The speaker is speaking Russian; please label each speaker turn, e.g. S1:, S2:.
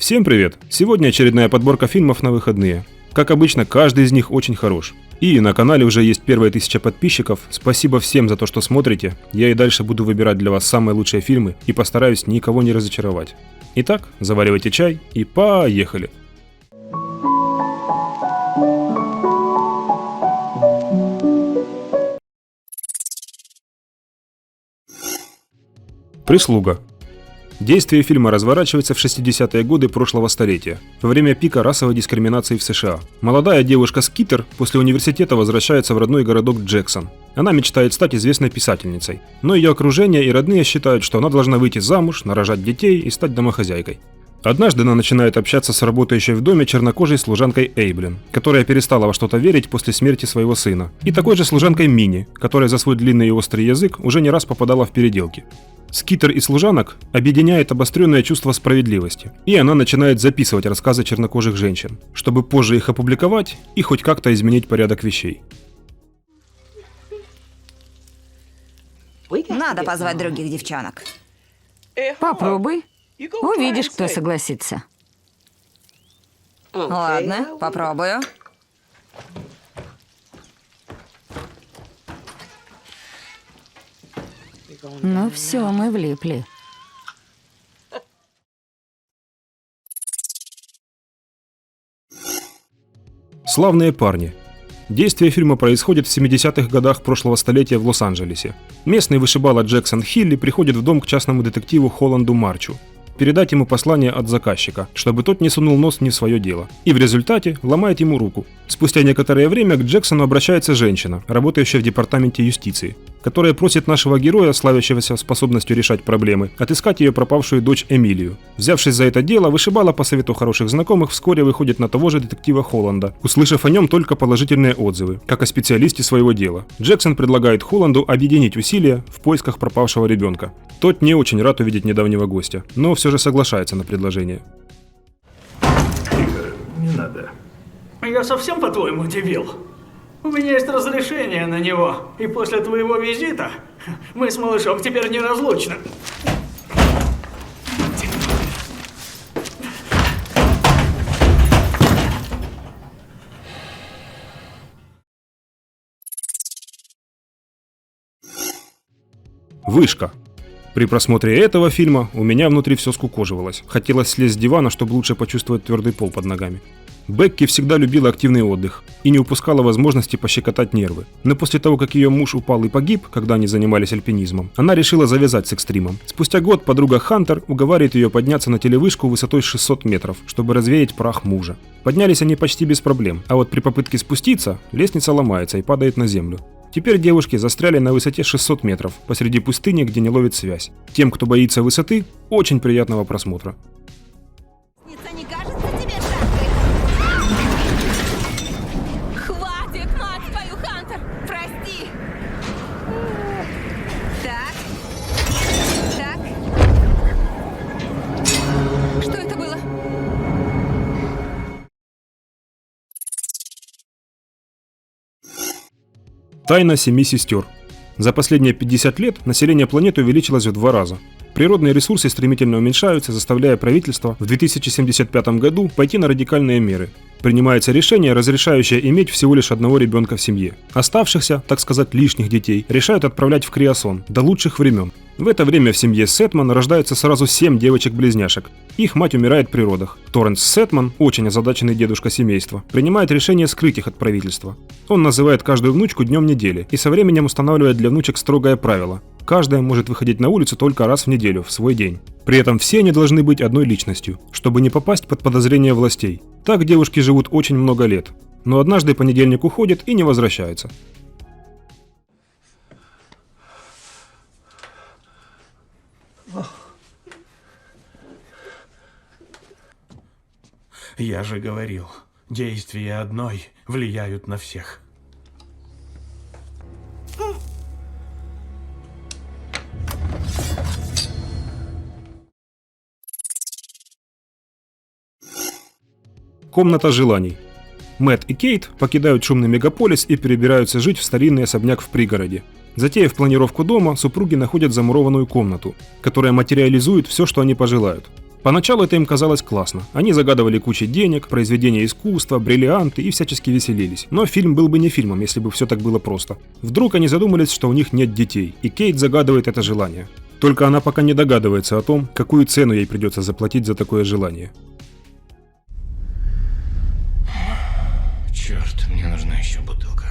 S1: Всем привет! Сегодня очередная подборка фильмов на выходные. Как обычно, каждый из них очень хорош. И на канале уже есть первые 1000 подписчиков. Спасибо всем за то, что смотрите. Я и дальше буду выбирать для вас самые лучшие фильмы и постараюсь никого не разочаровать. Итак, заваривайте чай и поехали! Прислуга. Действие фильма разворачивается в 60-е годы прошлого столетия, во время пика расовой дискриминации в США. Молодая девушка Скитер после университета возвращается в родной городок Джексон. Она мечтает стать известной писательницей, но ее окружение и родные считают, что она должна выйти замуж, нарожать детей и стать домохозяйкой. Однажды она начинает общаться с работающей в доме чернокожей служанкой Эйблин, которая перестала во что-то верить после смерти своего сына, и такой же служанкой Мини, которая за свой длинный и острый язык уже не раз попадала в переделки. Скитер и служанок объединяет обостренное чувство справедливости, и она начинает записывать рассказы чернокожих женщин, чтобы позже их опубликовать и хоть как-то изменить порядок вещей.
S2: Надо позвать других девчонок.
S3: Попробуй. Увидишь, кто согласится.
S2: Ладно, попробую.
S3: Ну все, мы влипли.
S1: Славные парни. Действие фильма происходит в 70-х годах прошлого столетия в Лос-Анджелесе. Местный вышибала Джексон Хилли приходит в дом к частному детективу Холланду Марчу передать ему послание от заказчика, чтобы тот не сунул нос не в свое дело. И в результате ломает ему руку. Спустя некоторое время к Джексону обращается женщина, работающая в департаменте юстиции, которая просит нашего героя, славящегося способностью решать проблемы, отыскать ее пропавшую дочь Эмилию. Взявшись за это дело, вышибала по совету хороших знакомых вскоре выходит на того же детектива Холланда, услышав о нем только положительные отзывы, как о специалисте своего дела. Джексон предлагает Холланду объединить усилия в поисках пропавшего ребенка. Тот не очень рад увидеть недавнего гостя, но все же соглашается на предложение.
S4: Тихо, не надо.
S5: Я совсем, по-твоему, дебил? У меня есть разрешение на него, и после твоего визита мы с малышом теперь неразлучны.
S1: Вышка. При просмотре этого фильма у меня внутри все скукоживалось. Хотелось слезть с дивана, чтобы лучше почувствовать твердый пол под ногами. Бекки всегда любила активный отдых и не упускала возможности пощекотать нервы. Но после того, как ее муж упал и погиб, когда они занимались альпинизмом, она решила завязать с экстримом. Спустя год подруга Хантер уговаривает ее подняться на телевышку высотой 600 метров, чтобы развеять прах мужа. Поднялись они почти без проблем, а вот при попытке спуститься, лестница ломается и падает на землю. Теперь девушки застряли на высоте 600 метров, посреди пустыни, где не ловит связь. Тем, кто боится высоты, очень приятного просмотра.
S6: Не кажется тебе шаткой? Хватит, мать твою, Хантер! Прости! Так. Так. Что это было?
S1: Тайна 7 сестер. За последние 50 лет население планеты увеличилось в 2 раза. Природные ресурсы стремительно уменьшаются, заставляя правительство в 2075 году пойти на радикальные меры. Принимается решение, разрешающее иметь всего лишь одного ребенка в семье. Оставшихся, так сказать, лишних детей решают отправлять в криосон до лучших времен. В это время в семье Сетман рождается сразу 7 девочек-близняшек. Их мать умирает при родах. Торренс Сетман, очень озадаченный дедушка семейства, принимает решение скрыть их от правительства. Он называет каждую внучку днем недели и со временем устанавливает для внучек строгое правило. Каждая может выходить на улицу только раз в неделю, в свой день. При этом все они должны быть одной личностью, чтобы не попасть под подозрение властей. Так девушки живут очень много лет. Но однажды понедельник уходит и не возвращается.
S4: Я же говорил, действия одной влияют на всех.
S1: Комната желаний. Мэтт и Кейт покидают шумный мегаполис и перебираются жить в старинный особняк в пригороде. Затеяв планировку дома, супруги находят замурованную комнату, которая материализует все, что они пожелают. Поначалу это им казалось классно. Они загадывали кучу денег, произведения искусства, бриллианты и всячески веселились. Но фильм был бы не фильмом, если бы все так было просто. Вдруг они задумались, что у них нет детей, и Кейт загадывает это желание. Только она пока не догадывается о том, какую цену ей придется заплатить за такое желание.
S7: Черт, мне нужна еще бутылка.